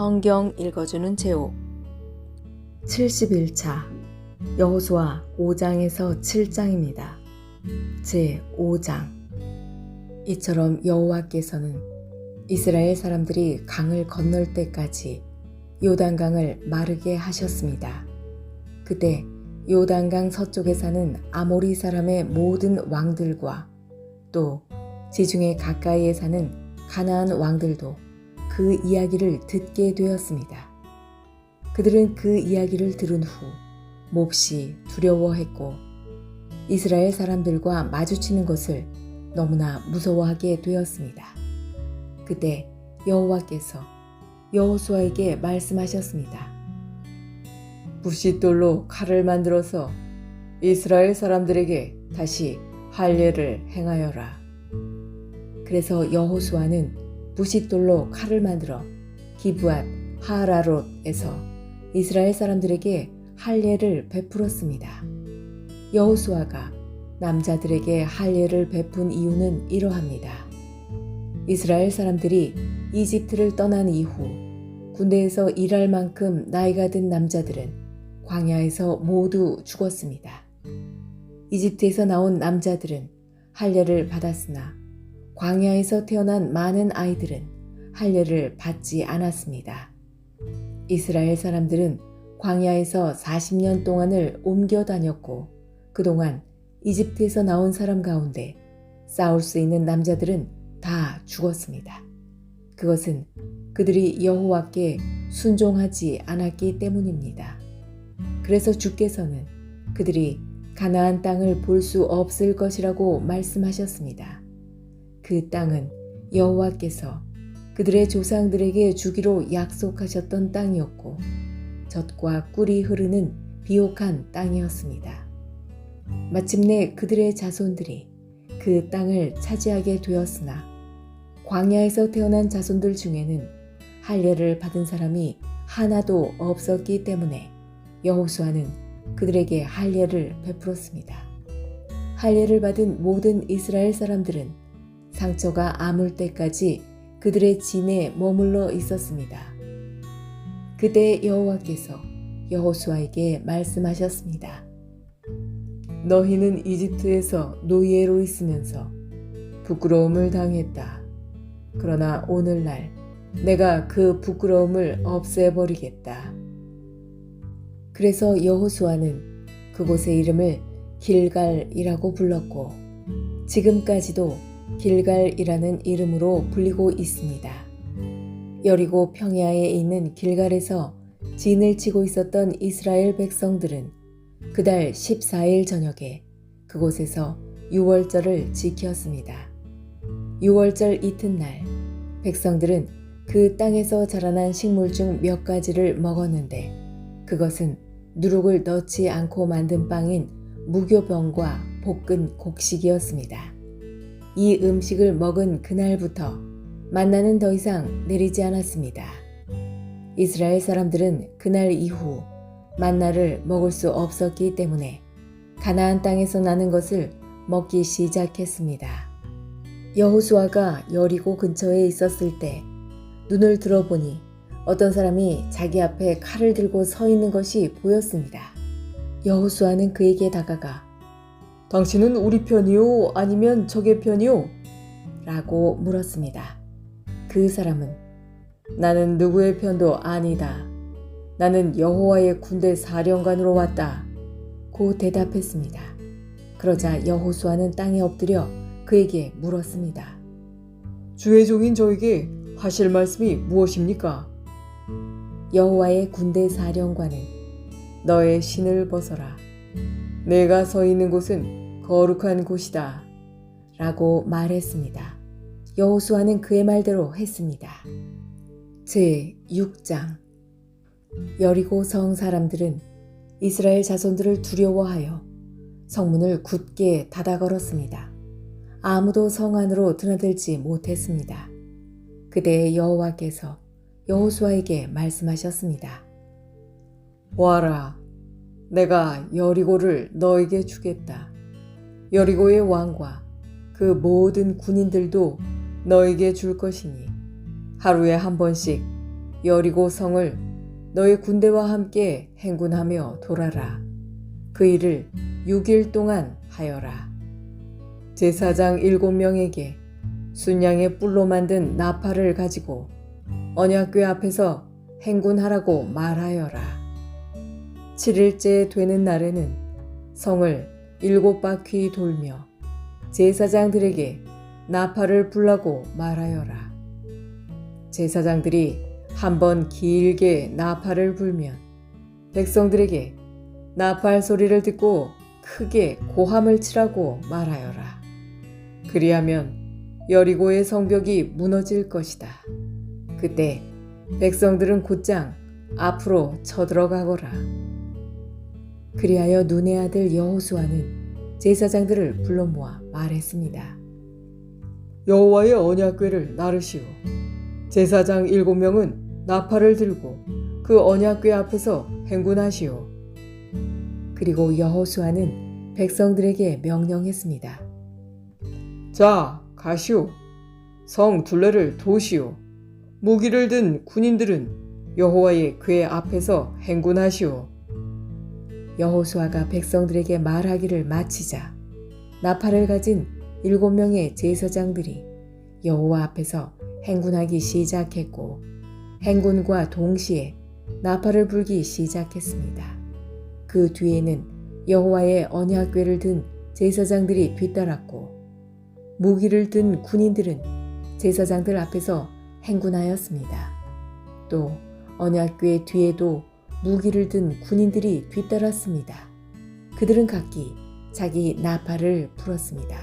성경 읽어주는 제목 71차 여호수아 5장에서 7장입니다. 제5장 이처럼 여호와께서는 이스라엘 사람들이 강을 건널 때까지 요단강을 마르게 하셨습니다. 그때 요단강 서쪽에 사는 아모리 사람의 모든 왕들과 또 지중해 가까이에 사는 가나안 왕들도 그 이야기를 듣게 되었습니다. 그들은 그 이야기를 들은 후 몹시 두려워했고 이스라엘 사람들과 마주치는 것을 너무나 무서워하게 되었습니다. 그때 여호와께서 여호수아에게 말씀하셨습니다. 부싯돌로 칼을 만들어서 이스라엘 사람들에게 다시 할례를 행하여라. 그래서 여호수아는 부싯돌로 칼을 만들어 기브앗 하라롯에서 이스라엘 사람들에게 할례를 베풀었습니다. 여호수아가 남자들에게 할례를 베푼 이유는 이러합니다. 이스라엘 사람들이 이집트를 떠난 이후 군대에서 일할 만큼 나이가 든 남자들은 광야에서 모두 죽었습니다. 이집트에서 나온 남자들은 할례를 받았으나 광야에서 태어난 많은 아이들은 할례를 받지 않았습니다. 이스라엘 사람들은 광야에서 40년 동안을 옮겨 다녔고 그동안 이집트에서 나온 사람 가운데 싸울 수 있는 남자들은 다 죽었습니다. 그것은 그들이 여호와께 순종하지 않았기 때문입니다. 그래서 주께서는 그들이 가나안 땅을 볼 수 없을 것이라고 말씀하셨습니다. 그 땅은 여호와께서 그들의 조상들에게 주기로 약속하셨던 땅이었고 젖과 꿀이 흐르는 비옥한 땅이었습니다. 마침내 그들의 자손들이 그 땅을 차지하게 되었으나 광야에서 태어난 자손들 중에는 할례를 받은 사람이 하나도 없었기 때문에 여호수아는 그들에게 할례를 베풀었습니다. 할례를 받은 모든 이스라엘 사람들은 상처가 아물 때까지 그들의 진에 머물러 있었습니다. 그때 여호와께서 여호수아에게 말씀하셨습니다. 너희는 이집트에서 노예로 있으면서 부끄러움을 당했다. 그러나 오늘날 내가 그 부끄러움을 없애버리겠다. 그래서 여호수아는 그곳의 이름을 길갈이라고 불렀고 지금까지도 길갈이라는 이름으로 불리고 있습니다. 여리고 평야에 있는 길갈에서 진을 치고 있었던 이스라엘 백성들은 그달 14일 저녁에 그곳에서 유월절을 지켰습니다. 유월절 이튿날 백성들은 그 땅에서 자라난 식물 중 몇 가지를 먹었는데 그것은 누룩을 넣지 않고 만든 빵인 무교병과 볶은 곡식이었습니다. 이 음식을 먹은 그날부터 만나는 더 이상 내리지 않았습니다. 이스라엘 사람들은 그날 이후 만나를 먹을 수 없었기 때문에 가나안 땅에서 나는 것을 먹기 시작했습니다. 여호수아가 여리고 근처에 있었을 때 눈을 들어보니 어떤 사람이 자기 앞에 칼을 들고 서 있는 것이 보였습니다. 여호수아는 그에게 다가가 당신은 우리 편이요? 아니면 적의 편이요? 라고 물었습니다. 그 사람은 나는 누구의 편도 아니다. 나는 여호와의 군대 사령관으로 왔다. 고 대답했습니다. 그러자 여호수아는 땅에 엎드려 그에게 물었습니다. 주의 종인 저에게 하실 말씀이 무엇입니까? 여호와의 군대 사령관은 너의 신을 벗어라. 내가 서 있는 곳은 거룩한 곳이다. 라고 말했습니다. 여호수아는 그의 말대로 했습니다. 제6장 여리고 성 사람들은 이스라엘 자손들을 두려워하여 성문을 굳게 닫아 걸었습니다. 아무도 성 안으로 드나들지 못했습니다. 그때 여호와께서 여호수아에게 말씀하셨습니다. 와라, 내가 여리고를 너에게 주겠다. 여리고의 왕과 그 모든 군인들도 너에게 줄 것이니 하루에 한 번씩 여리고 성을 너의 군대와 함께 행군하며 돌아라. 그 일을 6일 동안 하여라. 제사장 7명에게 순양의 뿔로 만든 나팔을 가지고 언약궤 앞에서 행군하라고 말하여라. 7일째 되는 날에는 성을 7바퀴 돌며 제사장들에게 나팔을 불라고 말하여라. 제사장들이 한번 길게 나팔을 불면 백성들에게 나팔 소리를 듣고 크게 고함을 치라고 말하여라. 그리하면 여리고의 성벽이 무너질 것이다. 그때 백성들은 곧장 앞으로 쳐들어가거라. 그리하여 눈의 아들 여호수아는 제사장들을 불러 모아 말했습니다. 여호와의 언약궤를 나르시오. 제사장 7명은 나팔을 들고 그 언약궤 앞에서 행군하시오. 그리고 여호수아는 백성들에게 명령했습니다. 자, 가시오. 성 둘레를 도시오. 무기를 든 군인들은 여호와의 궤 앞에서 행군하시오. 여호수아가 백성들에게 말하기를 마치자 나팔을 가진 7명의 제사장들이 여호와 앞에서 행군하기 시작했고 행군과 동시에 나팔을 불기 시작했습니다. 그 뒤에는 여호와의 언약궤를 든 제사장들이 뒤따랐고 무기를 든 군인들은 제사장들 앞에서 행군하였습니다. 또 언약궤 뒤에도 무기를 든 군인들이 뒤따랐습니다. 그들은 각기 자기 나팔을 불었습니다.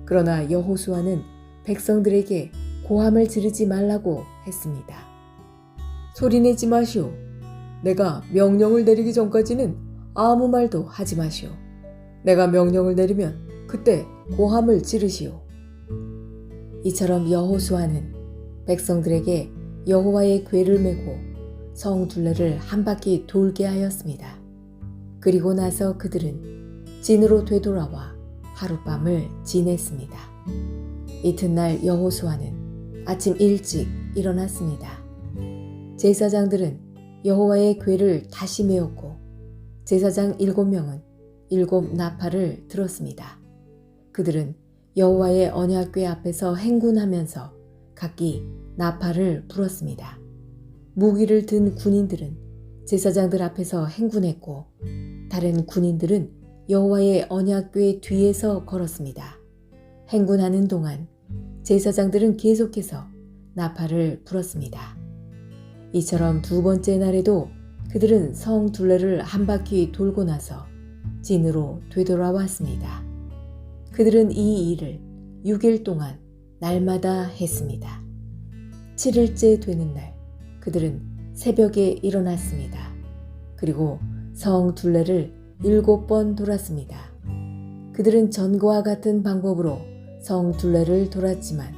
그러나 여호수아는 백성들에게 고함을 지르지 말라고 했습니다. 소리내지 마시오. 내가 명령을 내리기 전까지는 아무 말도 하지 마시오. 내가 명령을 내리면 그때 고함을 지르시오. 이처럼 여호수아는 백성들에게 여호와의 궤를 메고 성 둘레를 한 바퀴 돌게 하였습니다. 그리고 나서 그들은 진으로 되돌아와 하룻밤을 지냈습니다. 이튿날 여호수아는 아침 일찍 일어났습니다. 제사장들은 여호와의 궤를 다시 메었고 제사장 7명은 7 나팔을 들었습니다. 그들은 여호와의 언약궤 앞에서 행군하면서 각기 나팔을 불었습니다. 무기를 든 군인들은 제사장들 앞에서 행군했고 다른 군인들은 여호와의 언약궤 뒤에서 걸었습니다. 행군하는 동안 제사장들은 계속해서 나팔을 불었습니다. 이처럼 두 번째 날에도 그들은 성 둘레를 한 바퀴 돌고 나서 진으로 되돌아왔습니다. 그들은 이 일을 6일 동안 날마다 했습니다. 7일째 되는 날 그들은 새벽에 일어났습니다. 그리고 성 둘레를 7번 돌았습니다. 그들은 전과 같은 방법으로 성 둘레를 돌았지만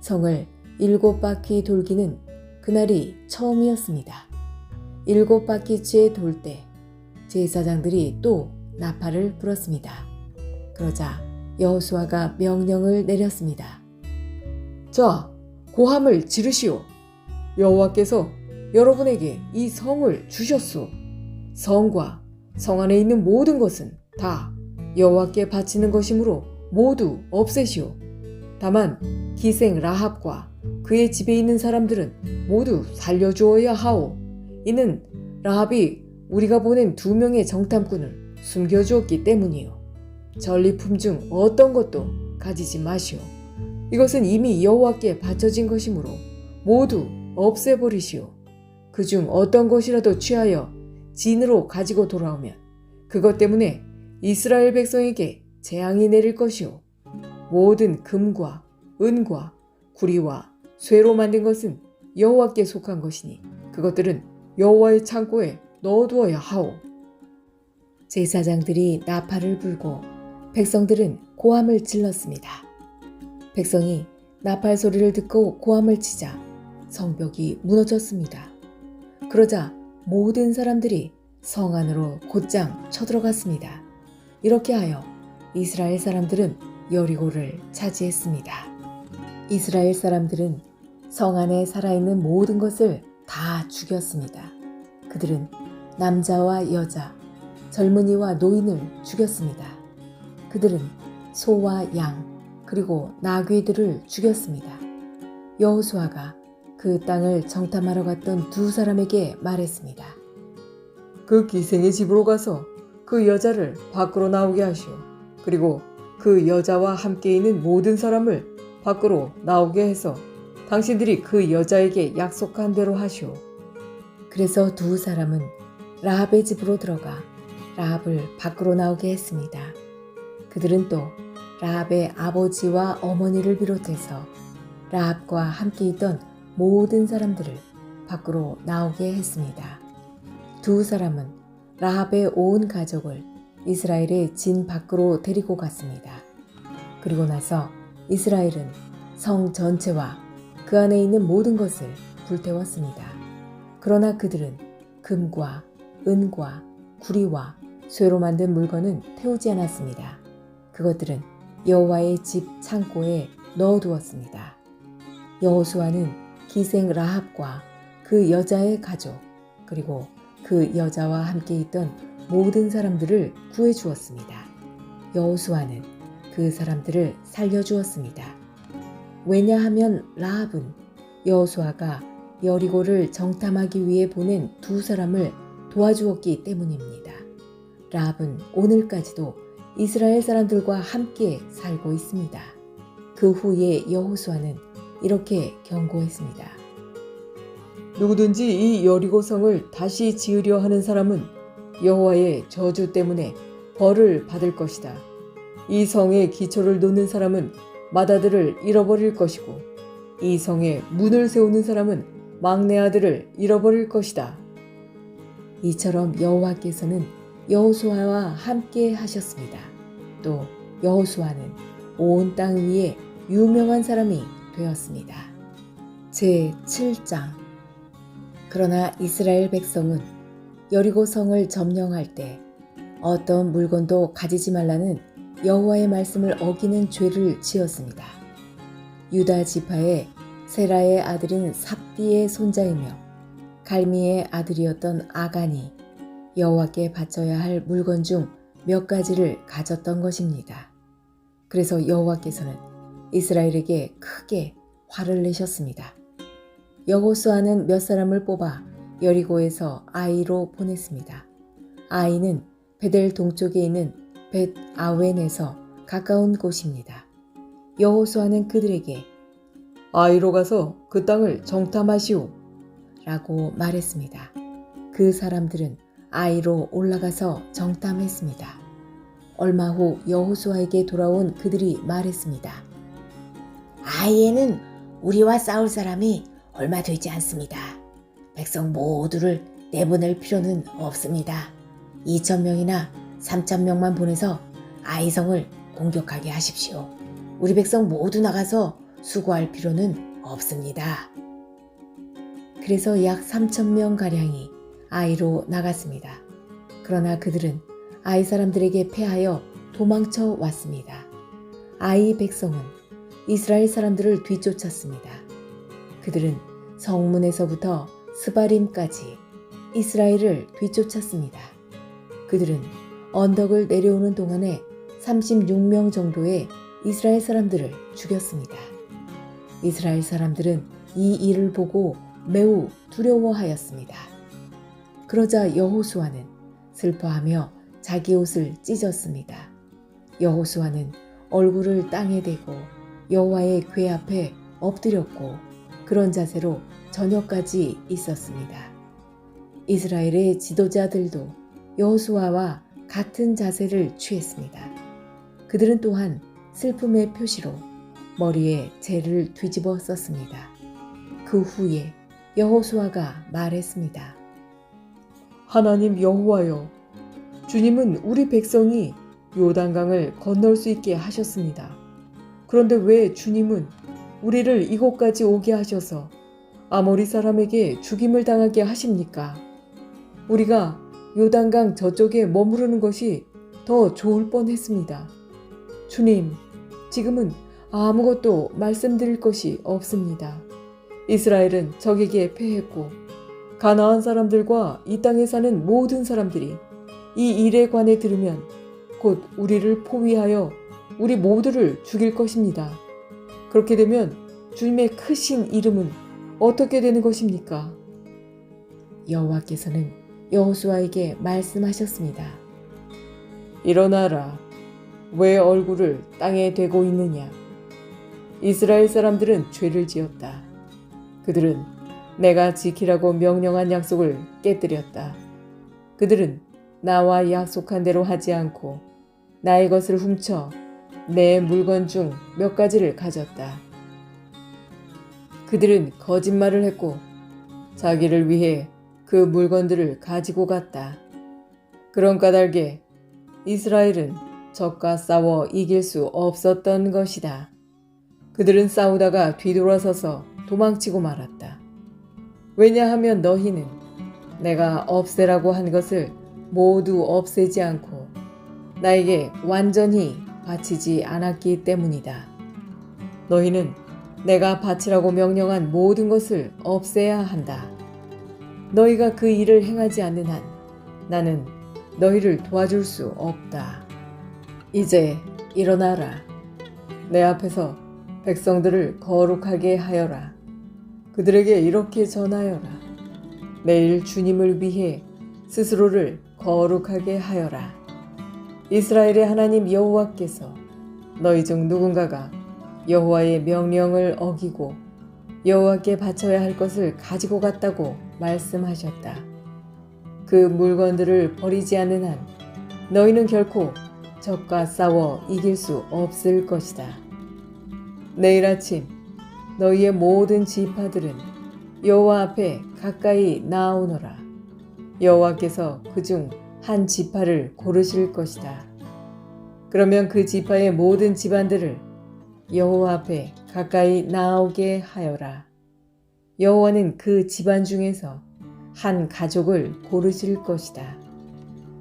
성을 7바퀴 돌기는 그날이 처음이었습니다. 7바퀴째 돌 때 제사장들이 또 나팔을 불었습니다. 그러자 여호수아가 명령을 내렸습니다. 자, 고함을 지르시오. 여호와께서 여러분에게 이 성을 주셨소. 성과 성 안에 있는 모든 것은 다 여호와께 바치는 것이므로 모두 없애시오. 다만 기생 라합과 그의 집에 있는 사람들은 모두 살려주어야 하오. 이는 라합이 우리가 보낸 2명의 정탐꾼을 숨겨주었기 때문이요. 전리품 중 어떤 것도 가지지 마시오. 이것은 이미 여호와께 바쳐진 것이므로 모두 없애버리시오. 그중 어떤 것이라도 취하여 진으로 가지고 돌아오면 그것 때문에 이스라엘 백성에게 재앙이 내릴 것이오. 모든 금과 은과 구리와 쇠로 만든 것은 여호와께 속한 것이니 그것들은 여호와의 창고에 넣어두어야 하오. 제사장들이 나팔을 불고 백성들은 고함을 질렀습니다. 백성이 나팔 소리를 듣고 고함을 치자 성벽이 무너졌습니다. 그러자 모든 사람들이 성 안으로 곧장 쳐들어갔습니다. 이렇게 하여 이스라엘 사람들은 여리고를 차지했습니다. 이스라엘 사람들은 성 안에 살아있는 모든 것을 다 죽였습니다. 그들은 남자와 여자, 젊은이와 노인을 죽였습니다. 그들은 소와 양, 그리고 나귀들을 죽였습니다. 여호수아가 그 땅을 정탐하러 갔던 두 사람에게 말했습니다. 그 기생의 집으로 가서 그 여자를 밖으로 나오게 하시오. 그리고 그 여자와 함께 있는 모든 사람을 밖으로 나오게 해서 당신들이 그 여자에게 약속한 대로 하시오. 그래서 두 사람은 라합의 집으로 들어가 라합을 밖으로 나오게 했습니다. 그들은 또 라합의 아버지와 어머니를 비롯해서 라합과 함께 있던 모든 사람들을 밖으로 나오게 했습니다. 두 사람은 라합의 온 가족을 이스라엘의 진 밖으로 데리고 갔습니다. 그리고 나서 이스라엘은 성 전체와 그 안에 있는 모든 것을 불태웠습니다. 그러나 그들은 금과 은과 구리와 쇠로 만든 물건은 태우지 않았습니다. 그것들은 여호와의 집 창고에 넣어두었습니다. 여호수아는 기생 라합과 그 여자의 가족, 그리고 그 여자와 함께 있던 모든 사람들을 구해주었습니다. 여호수아는 그 사람들을 살려주었습니다. 왜냐하면 라합은 여호수아가 여리고를 정탐하기 위해 보낸 두 사람을 도와주었기 때문입니다. 라합은 오늘까지도 이스라엘 사람들과 함께 살고 있습니다. 그 후에 여호수아는 이렇게 경고했습니다. 누구든지 이 여리고성을 다시 지으려 하는 사람은 여호와의 저주 때문에 벌을 받을 것이다. 이 성의 기초를 놓는 사람은 맏아들을 잃어버릴 것이고 이 성에 문을 세우는 사람은 막내 아들을 잃어버릴 것이다. 이처럼 여호와께서는 여호수아와 함께 하셨습니다. 또 여호수아는 온 땅 위에 유명한 사람이 되었습니다. 제7장. 그러나 이스라엘 백성은 여리고 성을 점령할 때 어떤 물건도 가지지 말라는 여호와의 말씀을 어기는 죄를 지었습니다. 유다 지파의 세라의 아들인 삽디의 손자이며 갈미의 아들이었던 아간이 여호와께 바쳐야 할 물건 중 몇 가지를 가졌던 것입니다. 그래서 여호와께서는 이스라엘에게 크게 화를 내셨습니다. 여호수아는 몇 사람을 뽑아 여리고에서 아이로 보냈습니다. 아이는 베델 동쪽에 있는 벳 아웬에서 가까운 곳입니다. 여호수아는 그들에게 아이로 가서 그 땅을 정탐하시오 라고 말했습니다. 그 사람들은 아이로 올라가서 정탐했습니다. 얼마 후 여호수아에게 돌아온 그들이 말했습니다. 아이에는 우리와 싸울 사람이 얼마 되지 않습니다. 백성 모두를 내보낼 필요는 없습니다. 2,000명이나 3,000명만 보내서 아이성을 공격하게 하십시오. 우리 백성 모두 나가서 수고할 필요는 없습니다. 그래서 약 3,000명가량이 아이로 나갔습니다. 그러나 그들은 아이 사람들에게 패하여 도망쳐 왔습니다. 아이 백성은 이스라엘 사람들을 뒤쫓았습니다. 그들은 성문에서부터 스바림까지 이스라엘을 뒤쫓았습니다. 그들은 언덕을 내려오는 동안에 36명 정도의 이스라엘 사람들을 죽였습니다. 이스라엘 사람들은 이 일을 보고 매우 두려워하였습니다. 그러자 여호수아는 슬퍼하며 자기 옷을 찢었습니다. 여호수아는 얼굴을 땅에 대고 여호와의 궤 앞에 엎드렸고 그런 자세로 저녁까지 있었습니다. 이스라엘의 지도자들도 여호수아와 같은 자세를 취했습니다. 그들은 또한 슬픔의 표시로 머리에 재를 뒤집어 썼습니다. 그 후에 여호수아가 말했습니다. 하나님 여호와여, 주님은 우리 백성이 요단강을 건널 수 있게 하셨습니다. 그런데 왜 주님은 우리를 이곳까지 오게 하셔서 아모리 사람에게 죽임을 당하게 하십니까? 우리가 요단강 저쪽에 머무르는 것이 더 좋을 뻔했습니다. 주님, 지금은 아무것도 말씀드릴 것이 없습니다. 이스라엘은 적에게 패했고 가나안 사람들과 이 땅에 사는 모든 사람들이 이 일에 관해 들으면 곧 우리를 포위하여 우리 모두를 죽일 것입니다. 그렇게 되면 주님의 크신 이름은 어떻게 되는 것입니까? 여호와께서는 여호수아에게 말씀하셨습니다. 일어나라. 왜 얼굴을 땅에 대고 있느냐? 이스라엘 사람들은 죄를 지었다. 그들은 내가 지키라고 명령한 약속을 깨뜨렸다. 그들은 나와 약속한 대로 하지 않고 나의 것을 훔쳐 내 물건 중 몇 가지를 가졌다. 그들은 거짓말을 했고 자기를 위해 그 물건들을 가지고 갔다. 그런 까닭에 이스라엘은 적과 싸워 이길 수 없었던 것이다. 그들은 싸우다가 뒤돌아서서 도망치고 말았다. 왜냐하면 너희는 내가 없애라고 한 것을 모두 없애지 않고 나에게 완전히 바치지 않았기 때문이다. 너희는 내가 바치라고 명령한 모든 것을 없애야 한다. 너희가 그 일을 행하지 않는 한 나는 너희를 도와줄 수 없다. 이제 일어나라. 내 앞에서 백성들을 거룩하게 하여라. 그들에게 이렇게 전하여라. 내일 주님을 위해 스스로를 거룩하게 하여라. 이스라엘의 하나님 여호와께서 너희 중 누군가가 여호와의 명령을 어기고 여호와께 바쳐야 할 것을 가지고 갔다고 말씀하셨다. 그 물건들을 버리지 않는 한 너희는 결코 적과 싸워 이길 수 없을 것이다. 내일 아침 너희의 모든 지파들은 여호와 앞에 가까이 나아오너라. 여호와께서 그중 한 지파를 고르실 것이다. 그러면 그 지파의 모든 집안들을 여호와 앞에 가까이 나아오게 하여라. 여호와는 그 집안 중에서 한 가족을 고르실 것이다.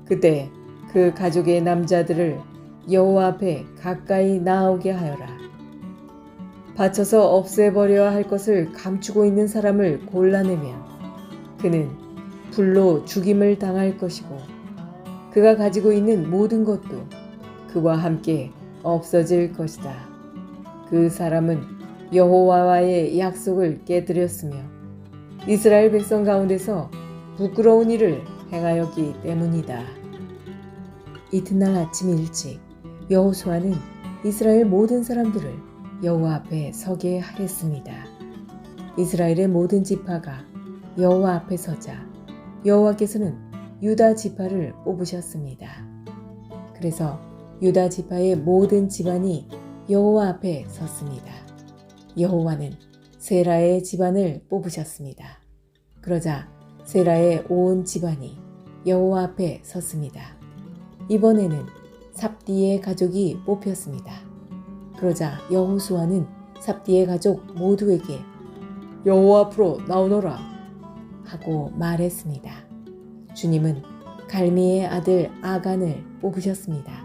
그때 그 가족의 남자들을 여호와 앞에 가까이 나아오게 하여라. 바쳐서 없애버려야 할 것을 감추고 있는 사람을 골라내면 그는 불로 죽임을 당할 것이고 그가 가지고 있는 모든 것도 그와 함께 없어질 것이다. 그 사람은 여호와와의 약속을 깨뜨렸으며 이스라엘 백성 가운데서 부끄러운 일을 행하였기 때문이다. 이튿날 아침 일찍 여호수아는 이스라엘 모든 사람들을 여호와 앞에 서게 하였습니다. 이스라엘의 모든 지파가 여호와 앞에 서자 여호와께서는 유다 지파를 뽑으셨습니다. 그래서 유다 지파의 모든 집안이 여호와 앞에 섰습니다. 여호와는 세라의 집안을 뽑으셨습니다. 그러자 세라의 온 집안이 여호와 앞에 섰습니다. 이번에는 삽디의 가족이 뽑혔습니다. 그러자 여호수아는 삽디의 가족 모두에게 여호와 앞으로 나오너라 하고 말했습니다. 주님은 갈미의 아들 아간을 뽑으셨습니다.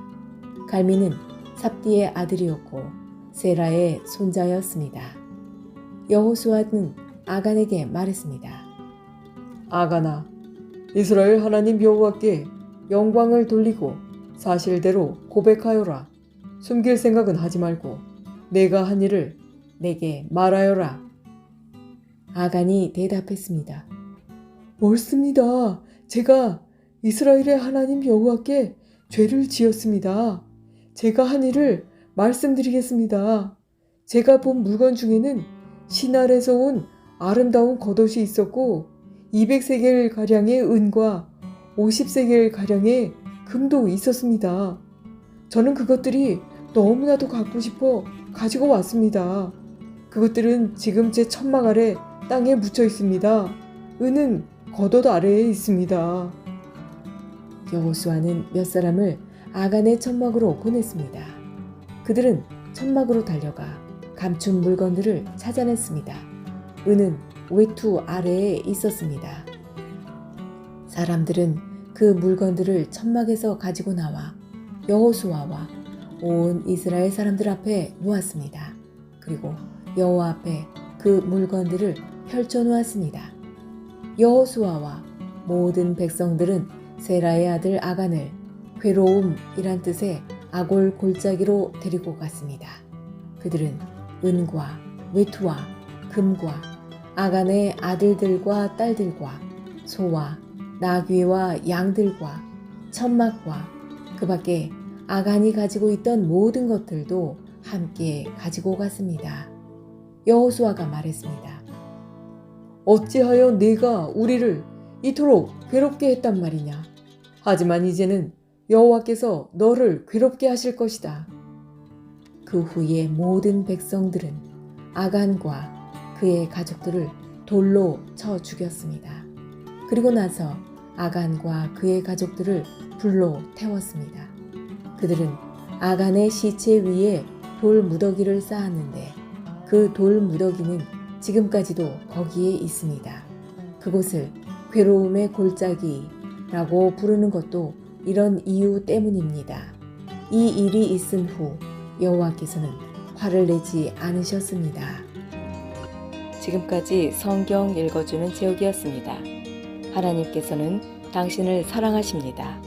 갈미는 삽디의 아들이었고 세라의 손자였습니다. 여호수아는 아간에게 말했습니다. 아간아, 이스라엘 하나님 여호와께 영광을 돌리고 사실대로 고백하여라. 숨길 생각은 하지 말고 내가 한 일을 내게 말하여라. 아간이 대답했습니다. 옳습니다. 제가 이스라엘의 하나님 여호와께 죄를 지었습니다. 제가 한 일을 말씀드리겠습니다. 제가 본 물건 중에는 시날에서 온 아름다운 겉옷이 있었고 200세겔 가량의 은과 50세겔 가량의 금도 있었습니다. 저는 그것들이 너무나도 갖고 싶어 가지고 왔습니다. 그것들은 지금 제 천막 아래 땅에 묻혀 있습니다. 은은 겉옷 아래에 있습니다. 여호수아는 몇 사람을 아간의 천막으로 보냈습니다. 그들은 천막으로 달려가 감춘 물건들을 찾아냈습니다. 은은 외투 아래에 있었습니다. 사람들은 그 물건들을 천막에서 가지고 나와 여호수아와 온 이스라엘 사람들 앞에 놓았습니다. 그리고 여호와 앞에 그 물건들을 펼쳐 놓았습니다. 여호수아와 모든 백성들은 세라의 아들 아간을 괴로움이란 뜻의 아골 골짜기로 데리고 갔습니다. 그들은 은과 외투와 금과 아간의 아들들과 딸들과 소와 나귀와 양들과 천막과 그 밖에 아간이 가지고 있던 모든 것들도 함께 가지고 갔습니다. 여호수아가 말했습니다. 어찌하여 네가 우리를 이토록 괴롭게 했단 말이냐? 하지만 이제는 여호와께서 너를 괴롭게 하실 것이다. 그 후에 모든 백성들은 아간과 그의 가족들을 돌로 쳐 죽였습니다. 그리고 나서 아간과 그의 가족들을 불로 태웠습니다. 그들은 아간의 시체 위에 돌 무더기를 쌓았는데 그 돌 무더기는 지금까지도 거기에 있습니다. 그곳을 괴로움의 골짜기라고 부르는 것도 이런 이유 때문입니다. 이 일이 있은 후 여호와께서는 화를 내지 않으셨습니다. 지금까지 성경 읽어주는 제옥이었습니다. 하나님께서는 당신을 사랑하십니다.